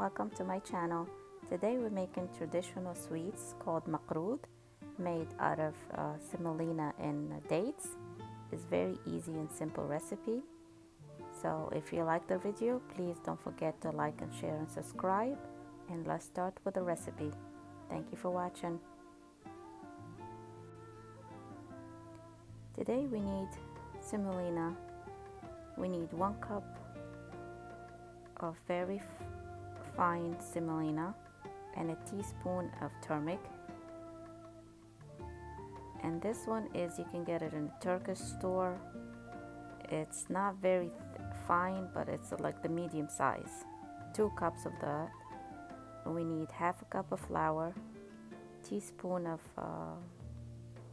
welcome to my channel. Today we're making traditional sweets called Makroud, made out of semolina and dates. It's very easy and simple recipe. So if you like the video, please don't forget to like and share and subscribe. And let's start with the recipe. Thank you for watching. Today we need semolina. We need 1 cup of very fine semolina and a teaspoon of turmeric. And this one is, you can get it in the Turkish store. It's not very fine, but it's like the medium size. 2 cups of that. We need half a cup of flour, teaspoon of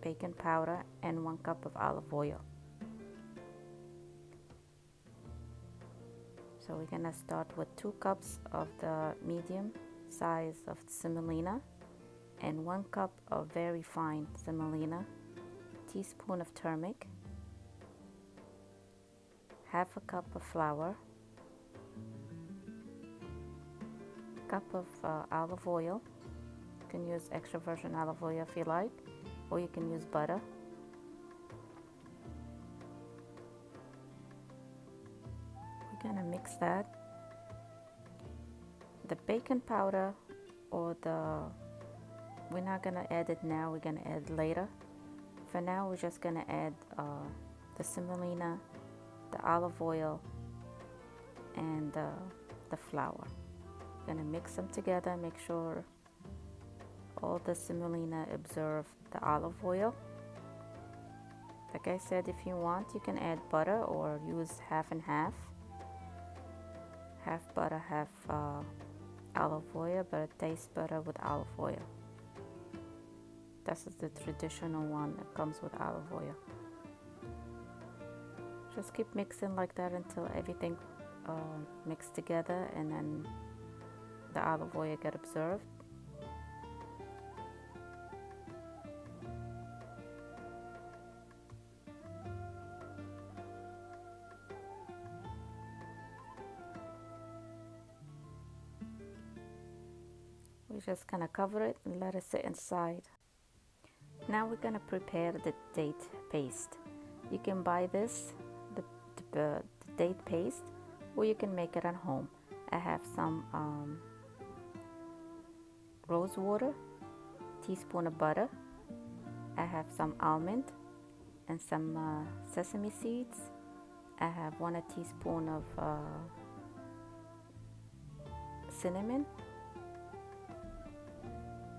baking powder, and 1 cup of olive oil. So we're gonna start with 2 cups of the medium size of semolina and 1 cup of very fine semolina, teaspoon of turmeric, half a cup of flour, cup of olive oil. You can use extra virgin olive oil if you like, or you can use butter. We're gonna mix that. The baking powder, or we're not gonna add it now, we're gonna add later. For now, we're just gonna add the semolina, the olive oil, and the flour. We're gonna mix them together, make sure all the semolina absorb the olive oil. Like I said, if you want, you can add butter or use half and half. Half butter, half olive oil, but it tastes better with olive oil. This is the traditional one that comes with olive oil. Just keep mixing like that until everything mixed together, and then the olive oil get absorbed. We're just gonna cover it and let it sit inside. Now we're gonna prepare the date paste. You can buy this, the date paste, or you can make it at home. I have some rose water, teaspoon of butter. I have some almond and some sesame seeds. I have 1 teaspoon of cinnamon.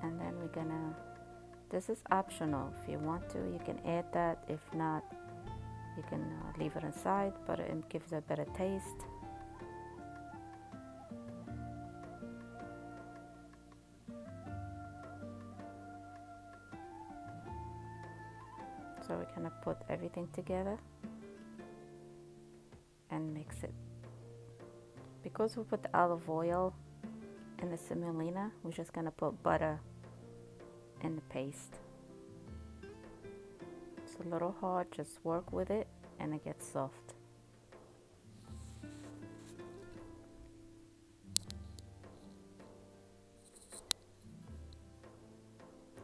And then we're gonna, this is optional. If you want to, you can add that. If not, you can leave it inside, but it gives a better taste. So we're gonna put everything together and mix it. Because we put the olive oil in the semolina, we're just gonna put butter in the paste. It's a little hard, just work with it and it gets soft.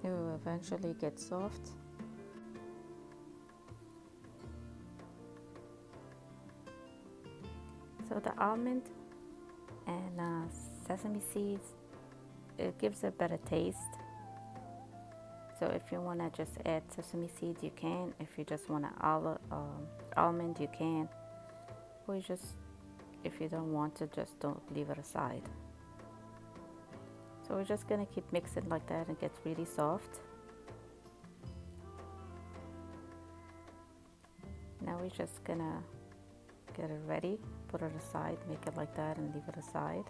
It will eventually get soft. So the almond and sesame seeds, it gives a better taste. So if you want to just add sesame seeds, you can. If you just want an almond, you can. Or if you don't want to, just don't leave it aside. So we're just gonna keep mixing like that, and it gets really soft. Now we're just gonna get it ready, put it aside, make it like that and leave it aside.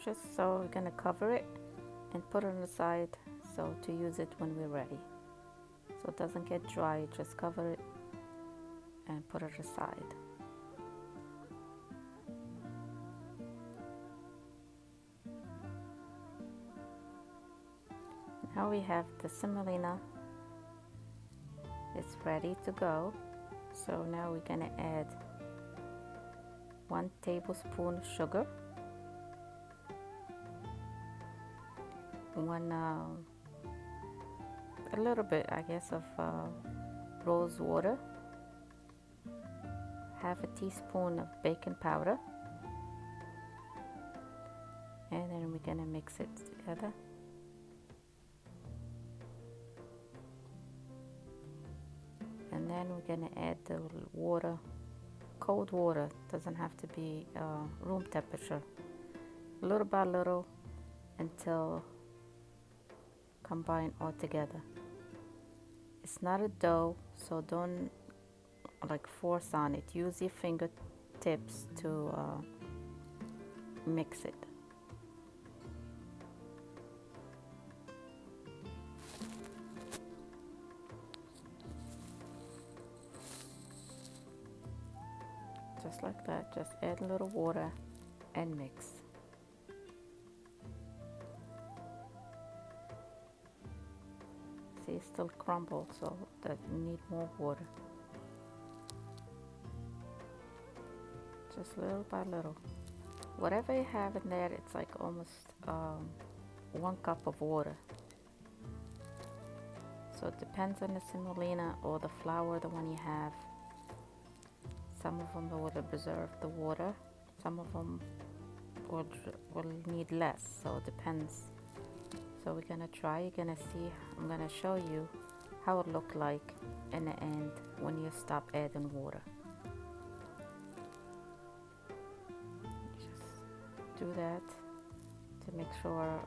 just so we're gonna cover it and put it on the side so to use it when we're ready, so it doesn't get dry. Just cover it and put it aside. Now we have the semolina. It's ready to go. So now we're gonna add 1 tablespoon of sugar, a little bit, I guess, of rose water, half a teaspoon of baking powder, and then we're gonna mix it together. And then we're gonna add the water, cold water, doesn't have to be room temperature, little by little until combine all together. It's not a dough, so don't like force on it. Use your fingertips to mix it. Just like that. Just add a little water and mix. See, it's still crumbled, so that you need more water. Just little by little. Whatever you have in there, it's like almost 1 cup of water. So it depends on the semolina or the flour, the one you have. Some of them will preserve the water. Some of them will need less, so it depends. So we're gonna try, you're gonna see, I'm gonna show you how it look like in the end when you stop adding water. Just do that to make sure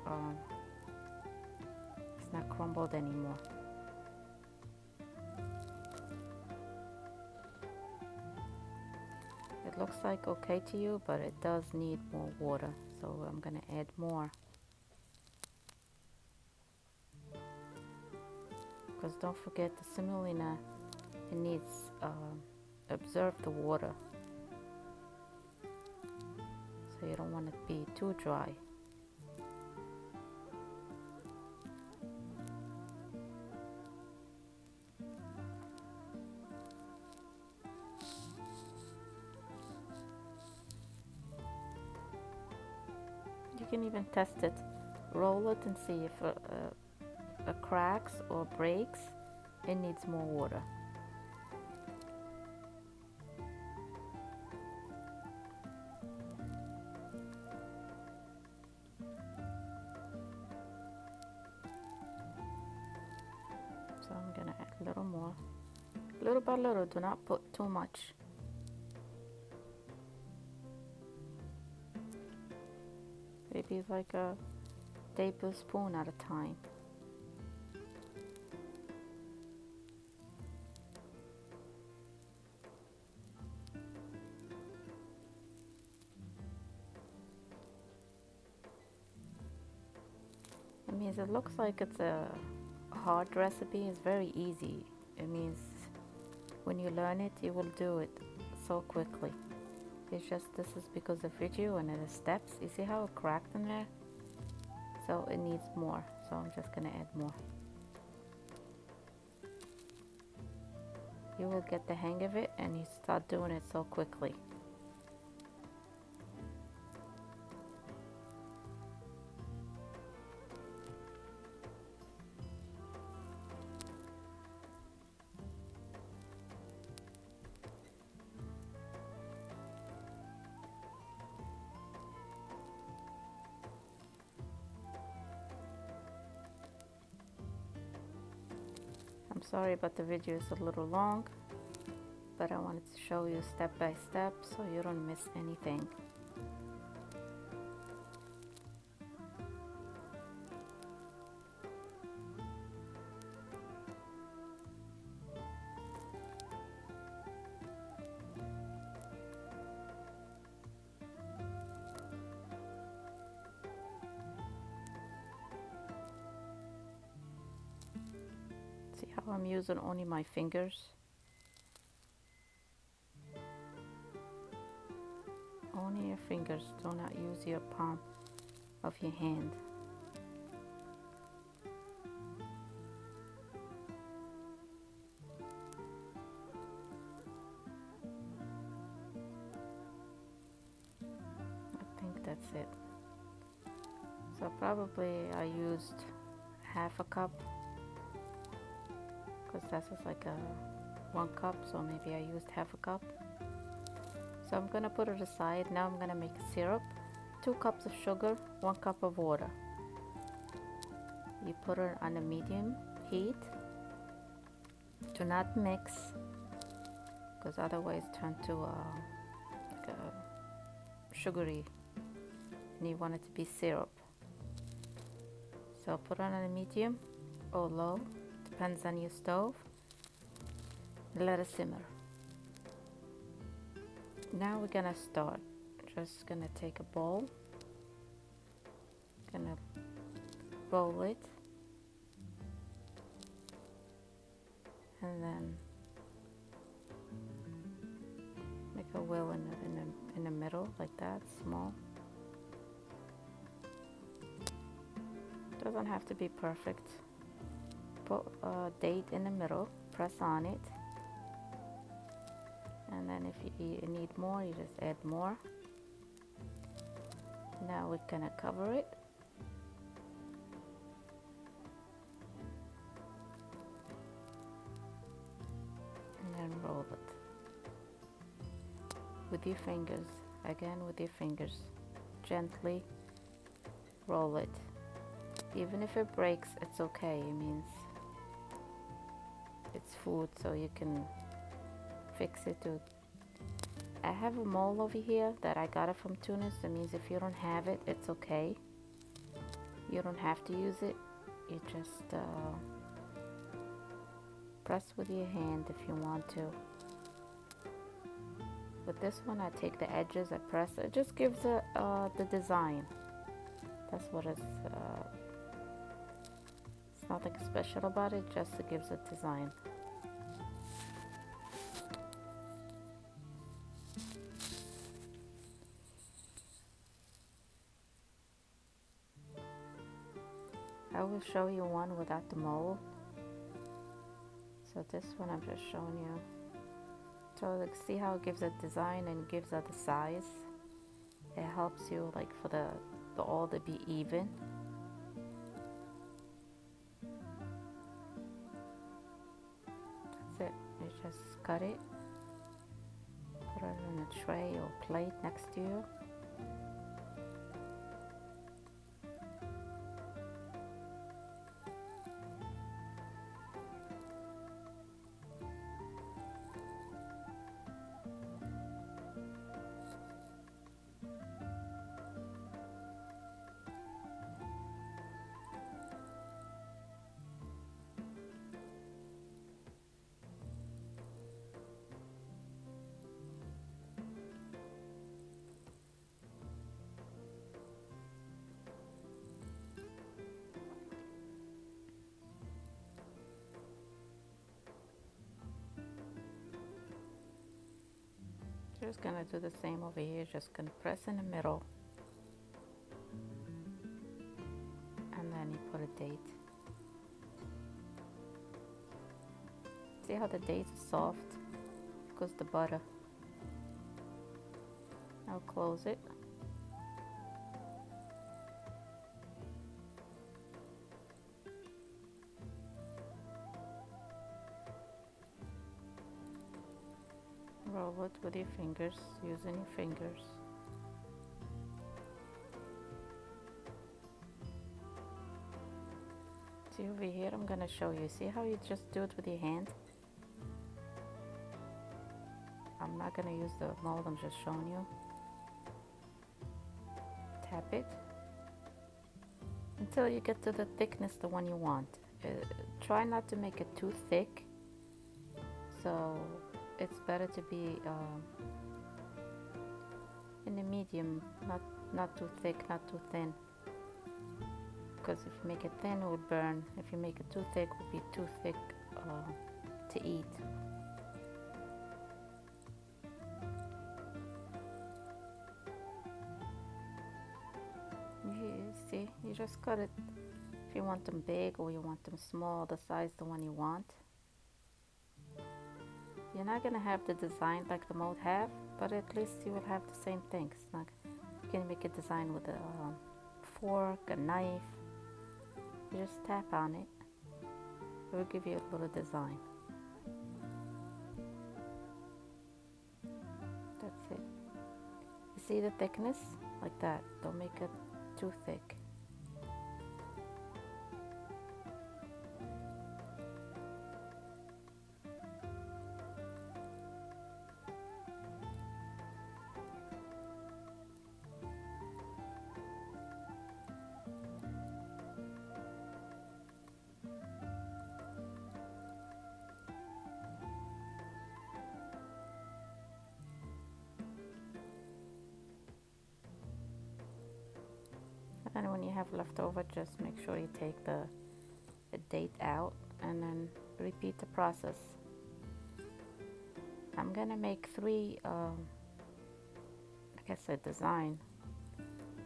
it's not crumbled anymore. It looks like okay to you, but it does need more water, so I'm gonna add more. Because don't forget, the semolina, it needs absorb the water, so you don't want it to be too dry. You can even test it, roll it and see if it cracks or breaks. It needs more water. So I'm gonna add a little more, little by little. Do not put too much. Maybe like a tablespoon at a time. It means it looks like it's a hard recipe. It's very easy. It means when you learn it, you will do it so quickly. It's just, this is because of video and the steps. You see how it cracked in there? So it needs more. So I'm just gonna add more. You will get the hang of it and you start doing it so quickly. I'm sorry, but the video is a little long, but I wanted to show you step by step so you don't miss anything. I'm using only my fingers. Only your fingers, do not use your palm of your hand. I think that's it. So probably I used half a cup, because this is like a 1 cup, so maybe I used half a cup. So I'm gonna put it aside. Now I'm gonna make a syrup. 2 cups of sugar, 1 cup of water. You put it on a medium heat. Do not mix, because otherwise turn to like a sugary, and you want it to be syrup. So put it on a medium or low, depends on your stove. Let it simmer. Now we're gonna start. Just gonna take a bowl, gonna roll it, and then make a wheel in the middle like that, small. Doesn't have to be perfect. Put a date in the middle, press on it, and then if you need more, you just add more. Now we're gonna cover it. And then roll it with your fingers. Again, with your fingers, gently roll it. Even if it breaks, it's okay. It means it's food, so you can fix it too. I have a mold over here that I got it from Tunis. That means if you don't have it, it's okay. You don't have to use it. You just press with your hand if you want to. With this one, I take the edges, I press. It just gives the design. That's what it's. It's nothing special about it. Just it gives a design. I will show you one without the mold. So this one I'm just showing you. So like, see how it gives a design and gives it the size. It helps you like for the all to be even. That's it. You just cut it, put it in a tray or plate next to you. Just gonna do the same over here. Just gonna press in the middle, and then you put a date. See how the date is soft? Because the butter. I'll close it. Roll it with your fingers, using your fingers. See over here, I'm gonna show you. See how you just do it with your hand? I'm not gonna use the mold, I'm just showing you. Tap it until you get to the thickness, the one you want. Try not to make it too thick. So it's better to be in the medium, not too thick, not too thin. Because if you make it thin, it would burn. If you make it too thick, it would be too thick to eat. You see, you just cut it. If you want them big or you want them small, the size the one you want. You're not gonna have the design like the mold have, but at least you will have the same things. Like you can make a design with a fork, a knife. You just tap on it. It will give you a little design. That's it. You see the thickness? Like that. Don't make it too thick. And when you have leftover, just make sure you take the date out and then repeat the process. I'm gonna make three, like I said, design.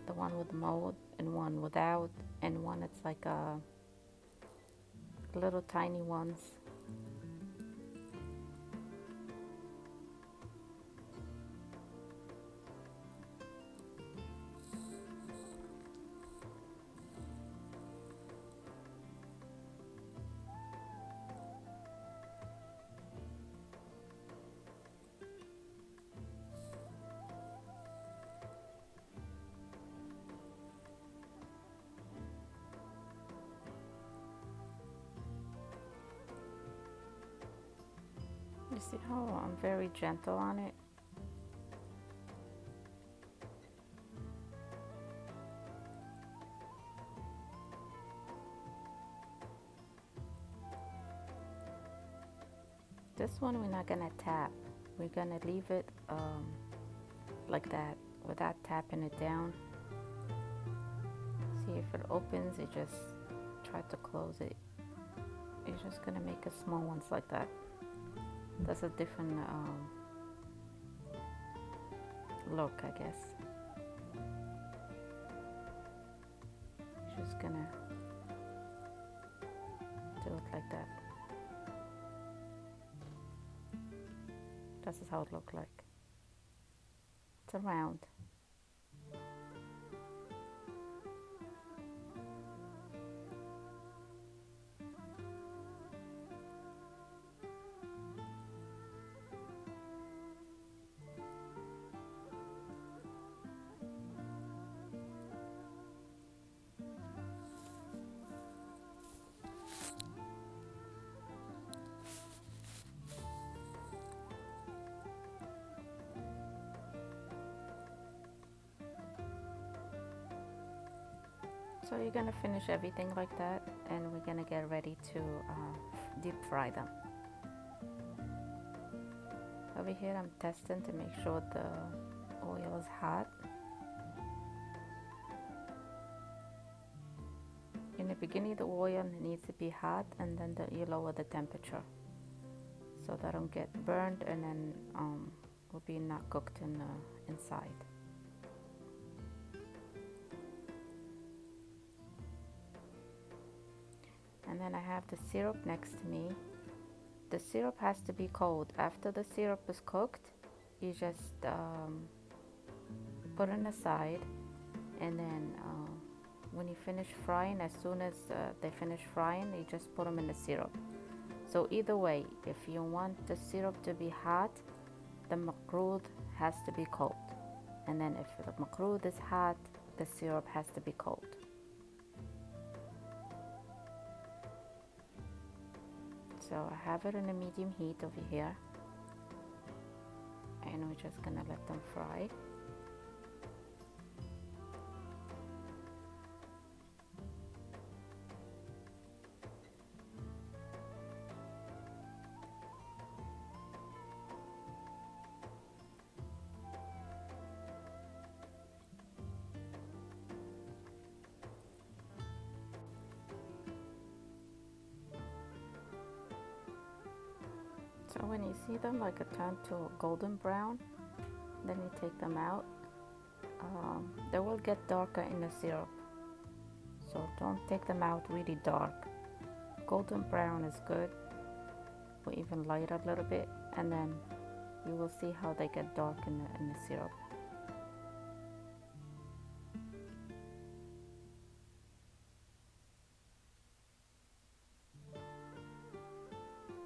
The one with mold and one without, and one it's like little tiny ones. You see how I'm very gentle on it? This one we're not gonna tap. We're gonna leave it like that without tapping it down. See if it opens, you just try to close it. You're just gonna make a small ones like that. That's a different look, I guess. You're just gonna do it like that. This is how it looks like. It's a round. So you're gonna finish everything like that, and we're gonna get ready to deep fry them. Over here I'm testing to make sure the oil is hot. In the beginning the oil needs to be hot, and then you lower the temperature so that don't get burned, and then will be not cooked inside. And then I have the syrup next to me. The syrup has to be cold. After the syrup is cooked, you just put it aside, and then when you finish frying, as soon as they finish frying, you just put them in the syrup. So either way, if you want the syrup to be hot, the makroud has to be cold. And then if the makroud is hot, the syrup has to be cold. So I have it in a medium heat over here, and we're just gonna let them fry. So when you see them like a turn to a golden brown, then you take them out. They will get darker in the syrup, so don't take them out really dark. Golden brown is good, or even light a little bit, and then you will see how they get dark in the syrup.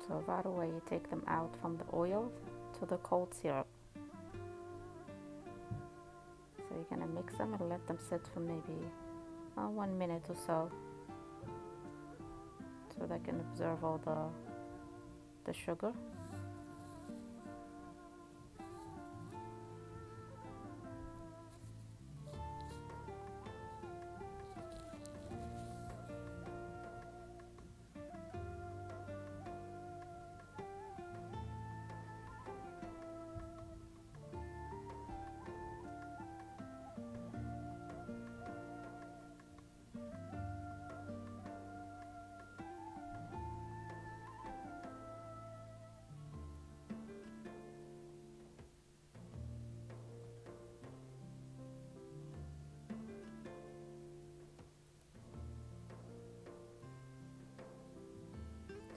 So right away you take them out from the oil to the cold syrup. So you're gonna mix them and let them sit for maybe 1 minute or so they can absorb all the sugar.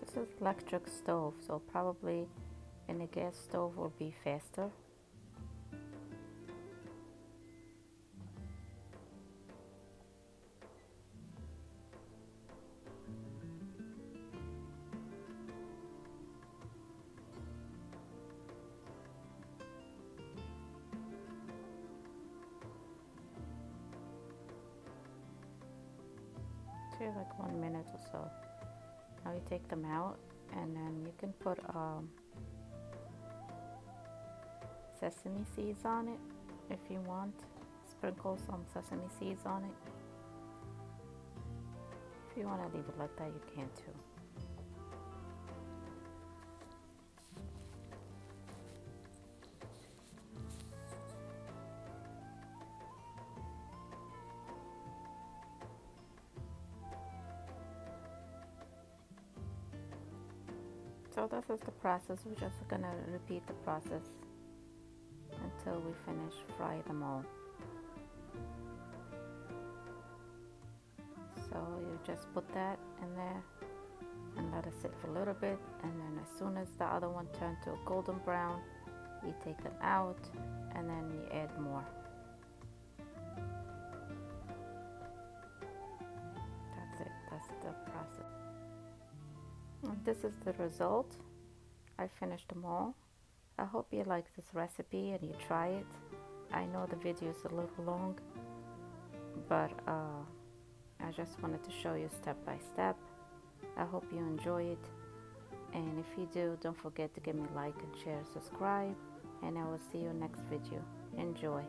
This is electric stove, so probably in a gas stove will be faster. Take like 1 minute or so. Now you take them out, and then you can put sesame seeds on it if you want. Sprinkle some sesame seeds on it. If you want to leave it like that, you can too. So this is the process. We're just gonna repeat the process until we finish fry them all. So you just put that in there and let it sit for a little bit, and then as soon as the other one turns to a golden brown, you take them out and then you add more. That's it. That's the process. And this is the result. I finished them all. I hope you like this recipe and you try it. I know the video is a little long, but I just wanted to show you step by step. I hope you enjoy it, and if you do, don't forget to give me a like and share, subscribe, and I will see you next video. Enjoy.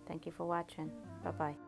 Thank you for watching. Bye bye.